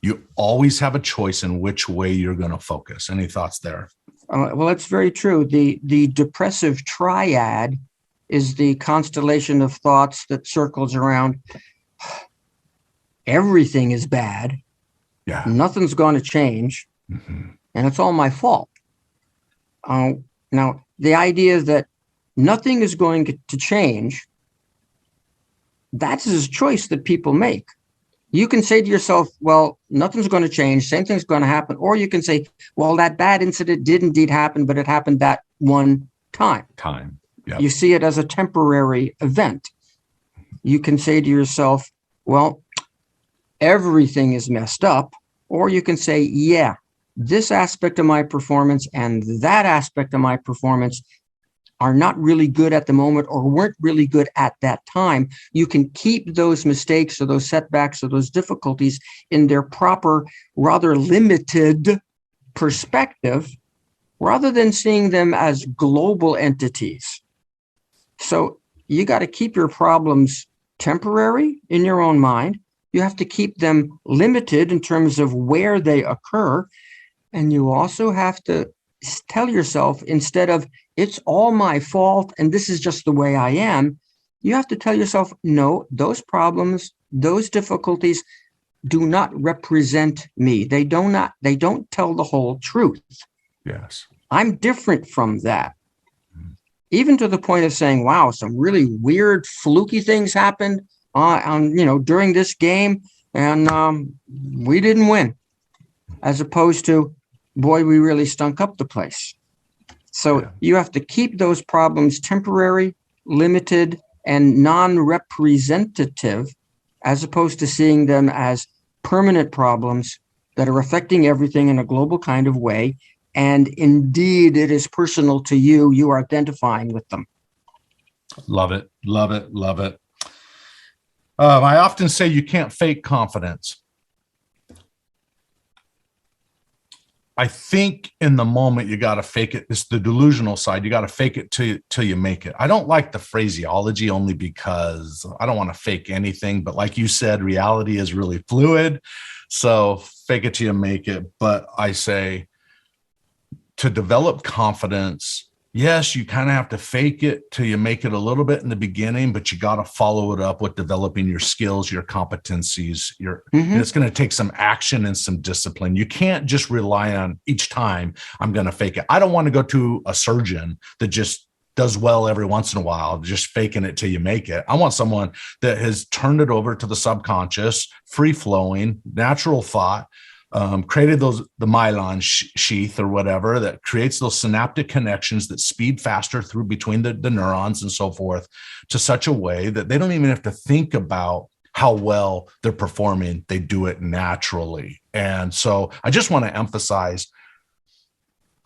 You always have a choice in which way you're going to focus. Any thoughts there? Well, that's very true. The depressive triad is the constellation of thoughts that circles around everything is bad. Yeah. Nothing's going to change. Mm-hmm. And it's all my fault. Now, the idea that nothing is going to change, that's a choice that people make. You can say to yourself, well, nothing's going to change, same thing's going to happen. Or you can say, well, that bad incident did indeed happen, but it happened that one time. Yep. You see it as a temporary event. You can say to yourself, well, everything is messed up. Or you can say, yeah, this aspect of my performance and that aspect of my performance are not really good at the moment or weren't really good at that time. You can keep those mistakes or those setbacks or those difficulties in their proper, rather limited perspective, rather than seeing them as global entities. So you got to keep your problems temporary in your own mind. You have to keep them limited in terms of where they occur. And you also have to tell yourself, instead of it's all my fault and this is just the way I am, you have to tell yourself, no, those problems, those difficulties do not represent me. They don't tell the whole truth. Yes. I'm different from that. Even to the point of saying, wow, some really weird, fluky things happened during this game, and we didn't win. As opposed to, boy, we really stunk up the place. So You have to keep those problems temporary, limited, and non-representative, as opposed to seeing them as permanent problems that are affecting everything in a global kind of way. And indeed, it is personal to you. You are identifying with them. Love it. I often say you can't fake confidence. I think in the moment you got to fake it. It's the delusional side. You got to fake it till you make it. I don't like the phraseology only because I don't want to fake anything. But like you said, reality is really fluid. So fake it till you make it. But I say to develop confidence, yes, you kind of have to fake it till you make it a little bit in the beginning, but you got to follow it up with developing your skills, your competencies. And it's going to take some action and some discipline. You can't just rely on each time I'm going to fake it. I don't want to go to a surgeon that just does well every once in a while, just faking it till you make it. I want someone that has turned it over to the subconscious, free flowing, natural thought, created the myelin sheath or whatever that creates those synaptic connections that speed faster through between the neurons and so forth, to such a way that they don't even have to think about how well they're performing. They do it naturally. And so I just want to emphasize,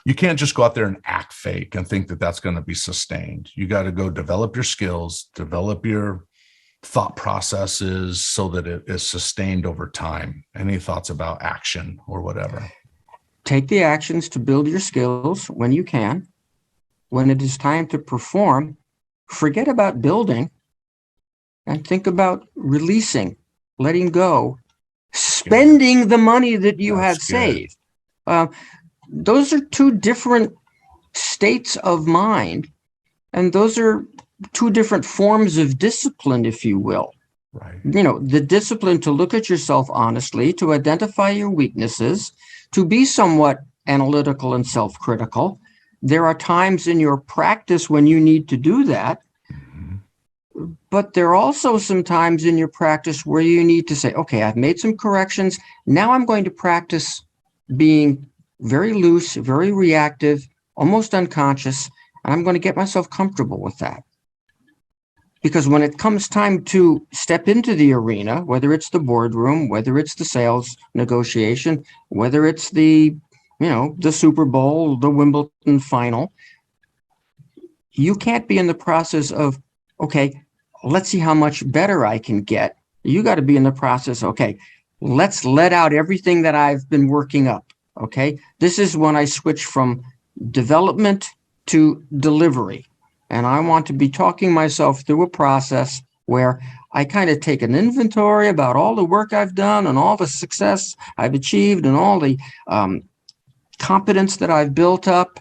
You can't just go out there and act fake and think that that's going to be sustained. You got to go develop your skills, develop your thought processes so that it is sustained over time. Any thoughts about action or whatever? Take the actions to build your skills when you can. When it is time to perform, forget about building and think about releasing, letting go, spending the money that you have saved. Those are two different states of mind, and those are two different forms of discipline, if you will. Right. You know, the discipline to look at yourself honestly, to identify your weaknesses, to be somewhat analytical and self-critical. There are times in your practice when you need to do that, but there are also some times in your practice where you need to say, okay, I've made some corrections. Now I'm going to practice being very loose, very reactive, almost unconscious, and I'm going to get myself comfortable with that. Because when it comes time to step into the arena, whether it's the boardroom, whether it's the sales negotiation, whether it's the Super Bowl, the Wimbledon final, you can't be in the process of, okay, let's see how much better I can get. You got to be in the process, okay, let's let out everything that I've been working up. Okay, this is when I switch from development to delivery. And I want to be talking myself through a process where I kind of take an inventory about all the work I've done and all the success I've achieved and all the competence that I've built up.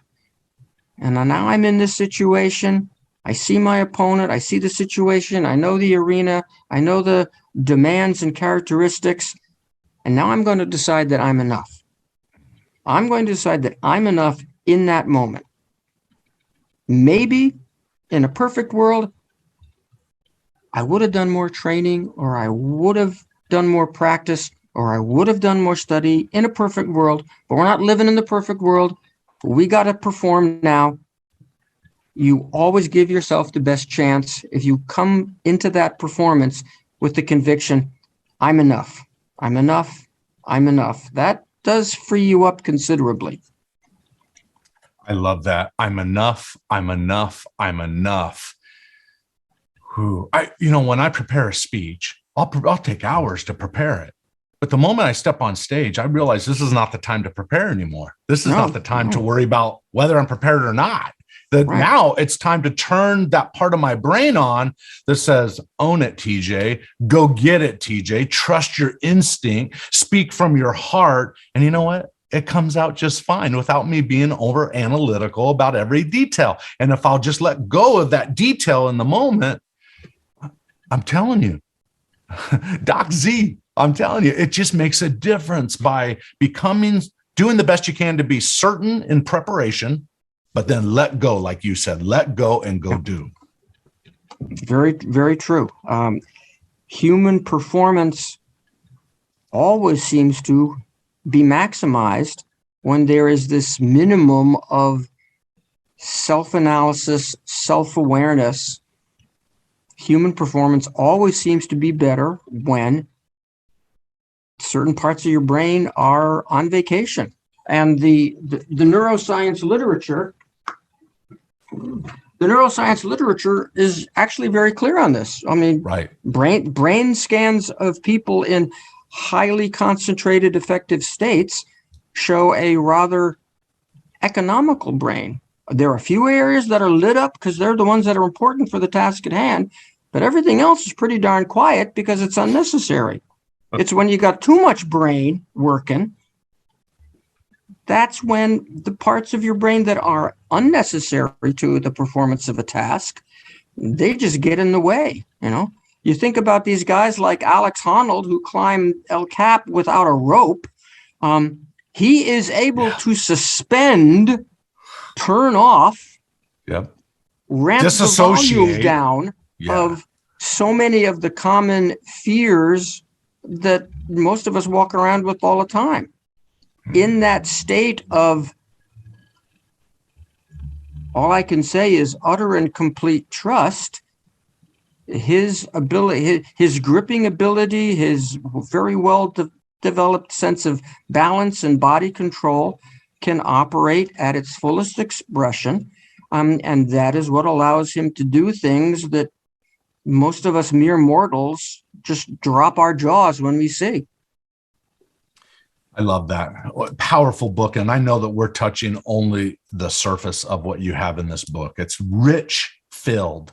And now I'm in this situation. I see my opponent. I see the situation. I know the arena. I know the demands and characteristics. And now I'm going to decide that I'm enough. I'm going to decide that I'm enough in that moment. Maybe in a perfect world, I would have done more training, or I would have done more practice, or I would have done more study in a perfect world, but we're not living in the perfect world. We got to perform now. You always give yourself the best chance if you come into that performance with the conviction, I'm enough, I'm enough, I'm enough. That does free you up considerably. I love that. I'm enough. I'm enough. I'm enough. When I prepare a speech, I'll take hours to prepare it. But the moment I step on stage, I realize this is not the time to prepare anymore. This is not the time to worry about whether I'm prepared or not. Now it's time to turn that part of my brain on that says, own it, TJ, go get it, TJ, trust your instinct, speak from your heart. And you know what? It comes out just fine without me being over analytical about every detail. And if I'll just let go of that detail in the moment, I'm telling you, Doc Z, I'm telling you, it just makes a difference by doing the best you can to be certain in preparation, but then let go, like you said, let go and go do. Very, very true. Human performance always seems to be maximized when there is this minimum of self-analysis, self-awareness. Human performance always seems to be better when certain parts of your brain are on vacation. And the neuroscience literature is actually very clear on this. I mean, brain scans of people in highly concentrated, effective states show a rather economical brain. There are a few areas that are lit up because they're the ones that are important for the task at hand, but everything else is pretty darn quiet because it's unnecessary. It's when you got too much brain working, that's when the parts of your brain that are unnecessary to the performance of a task, they just get in the way, you know. You think about these guys like Alex Honnold who climbed El Cap without a rope. He is able to suspend, turn off, ramp the volume down of so many of the common fears that most of us walk around with all the time. In that state of, all I can say is utter and complete trust, his ability, his gripping ability, his very well developed sense of balance and body control can operate at its fullest expression. And that is what allows him to do things that most of us mere mortals just drop our jaws when we see. I love that. Powerful book. And I know that we're touching only the surface of what you have in this book. It's rich, filled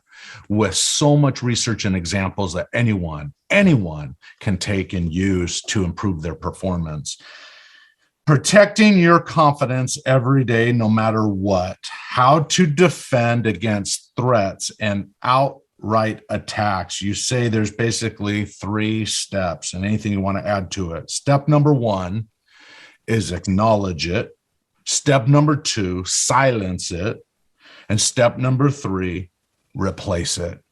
with so much research and examples that anyone can take and use to improve their performance. Protecting your confidence every day, no matter what. How to defend against threats and outright attacks. You say there's basically 3 steps, and anything you want to add to it. Step number 1 is acknowledge it. Step number 2, silence it. And step number 3, replace it.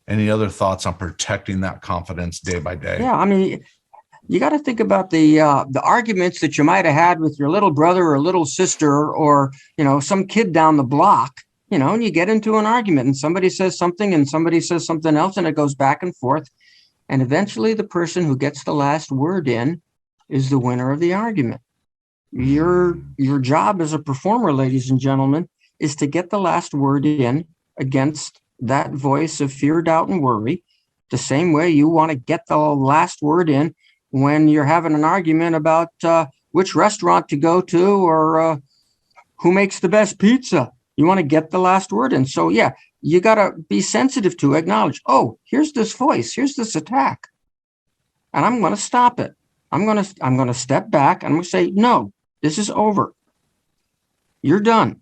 Any other thoughts on protecting that confidence day by day? Yeah, I mean, you got to think about the arguments that you might have had with your little brother or little sister, or, you know, some kid down the block, you know, and you get into an argument and somebody says something and somebody says something else, and it goes back and forth. And eventually the person who gets the last word in is the winner of the argument. Your job as a performer, ladies and gentlemen, is to get the last word in against that voice of fear, doubt, and worry, the same way you want to get the last word in when you're having an argument about which restaurant to go to, or who makes the best pizza. You want to get the last word in. So yeah, you got to be sensitive to acknowledge, oh, here's this voice, here's this attack, and I'm going to stop it. I'm going to step back and I'm going to say, no, this is over. You're done.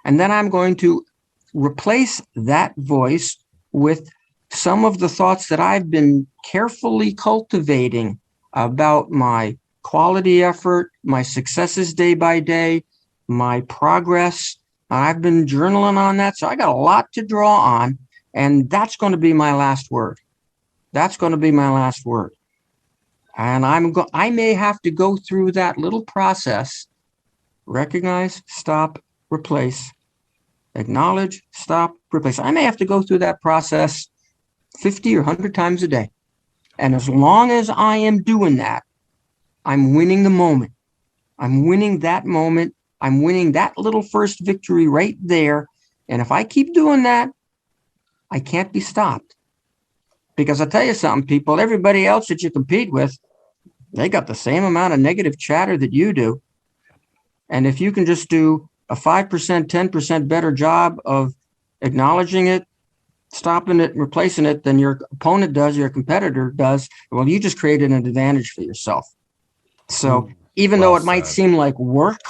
And then I'm going to replace that voice with some of the thoughts that I've been carefully cultivating about my quality effort, my successes day by day, my progress. I've been journaling on that. So I got a lot to draw on, and that's going to be my last word. That's going to be my last word. And I may have to go through that little process: recognize, stop, replace, acknowledge, stop, replace. I may have to go through that process 50 or 100 times a day. And as long as I am doing that, I'm winning the moment. I'm winning that moment. I'm winning that little first victory right there. And if I keep doing that, I can't be stopped. Because I'll tell you something, people, everybody else that you compete with, they got the same amount of negative chatter that you do. And if you can just do a 5%, 10% better job of acknowledging it, stopping it, replacing it than your opponent does, your competitor does, well, you just created an advantage for yourself. So even though it might seem like work,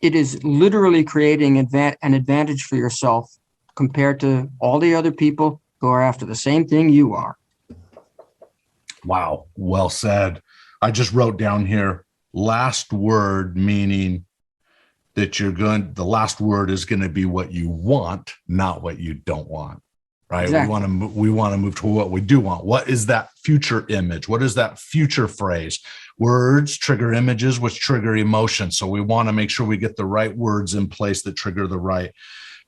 it is literally creating an advantage for yourself compared to all the other people who are after the same thing you are. Wow. Well said. I just wrote down here, last word, meaning that the last word is going to be what you want, not what you don't want, right? Exactly. We want to move to what we do want. What is that future image? What is that future phrase? Words trigger images, which trigger emotions. So we want to make sure we get the right words in place that trigger the right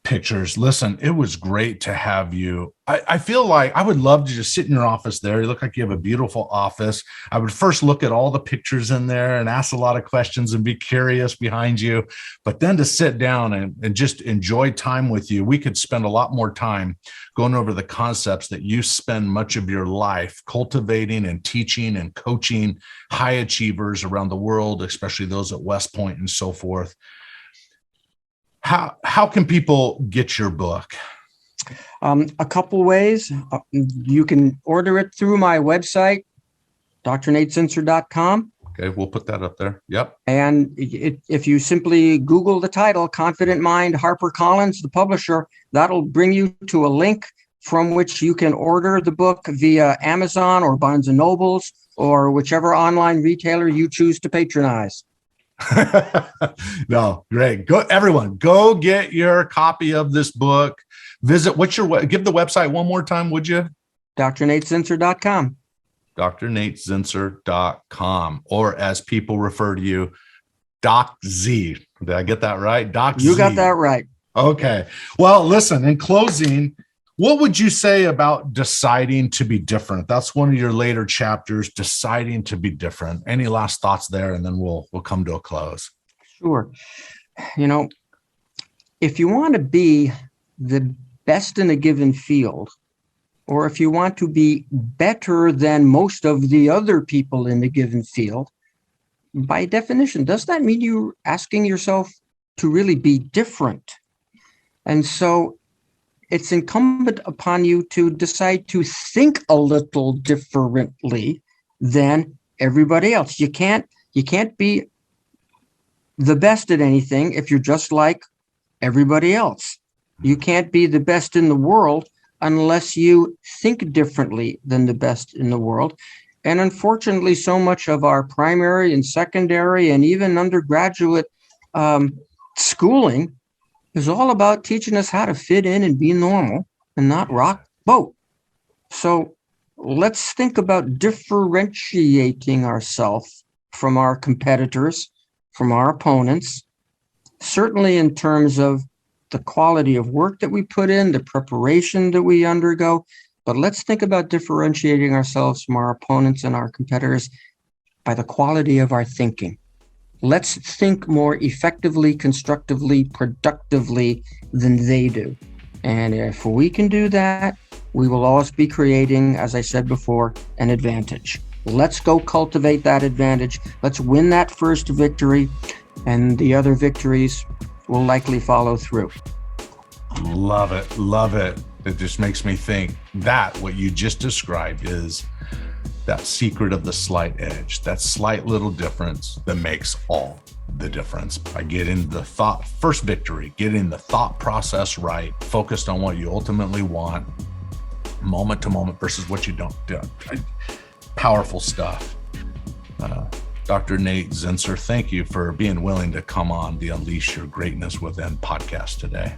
pictures. Listen, it was great to have you. I feel like I would love to just sit in your office there. You look like you have a beautiful office. I would first look at all the pictures in there and ask a lot of questions and be curious behind you. But then to sit down and just enjoy time with you, we could spend a lot more time going over the concepts that you spend much of your life cultivating and teaching and coaching high achievers around the world, especially those at West Point and so forth. How can people get your book? A couple ways. You can order it through my website, drnatezinsser.com. Okay, we'll put that up there. Yep. And if you simply Google the title, Confident Mind, HarperCollins, the publisher, that'll bring you to a link from which you can order the book via Amazon or Barnes & Nobles or whichever online retailer you choose to patronize. No, great. Everyone, go get your copy of this book. Visit, give the website one more time, would you? drnatezinsser.com. drnatezinsser.com, or as people refer to you, Doc Z. Did I get that right? Doc Z. You got that right. Okay. Well, listen, in closing, what would you say about deciding to be different? That's one of your later chapters, deciding to be different. Any last thoughts there? And then we'll come to a close. Sure. You know, if you want to be the best in a given field, or if you want to be better than most of the other people in a given field, by definition, does that mean you're asking yourself to really be different? And so it's incumbent upon you to decide to think a little differently than everybody else. You can't be the best at anything if you're just like everybody else. You can't be the best in the world unless you think differently than the best in the world. And unfortunately, so much of our primary and secondary and even undergraduate schooling is all about teaching us how to fit in and be normal and not rock boat. So let's think about differentiating ourselves from our competitors, from our opponents, certainly in terms of the quality of work that we put in, the preparation that we undergo. But let's think about differentiating ourselves from our opponents and our competitors by the quality of our thinking. Let's think more effectively, constructively, productively than they do. And if we can do that, we will always be creating, as I said before, an advantage. Let's go cultivate that advantage. Let's win that first victory, and the other victories will likely follow through. Love it. Love it. It just makes me think that what you just described is that secret of the slight edge, that slight little difference that makes all the difference. By getting the first victory, getting the thought process right, focused on what you ultimately want, moment to moment versus what you don't do. Powerful stuff. Dr. Nate Zinsser, thank you for being willing to come on the Unleash Your Greatness Within podcast today.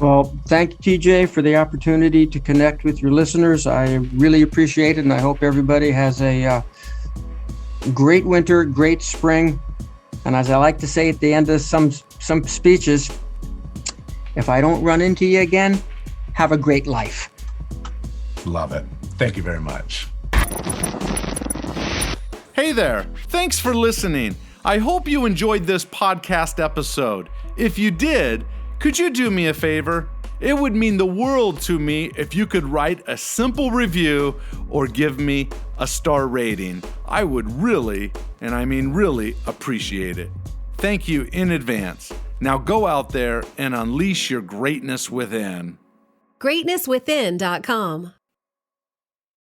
Well, thank you, TJ, for the opportunity to connect with your listeners. I really appreciate it, and I hope everybody has a great winter, great spring. And as I like to say at the end of some speeches, if I don't run into you again, have a great life. Love it. Thank you very much. Hey there. Thanks for listening. I hope you enjoyed this podcast episode. If you did, could you do me a favor? It would mean the world to me if you could write a simple review or give me a star rating. I would really, and I mean really, appreciate it. Thank you in advance. Now go out there and unleash your greatness within. GreatnessWithin.com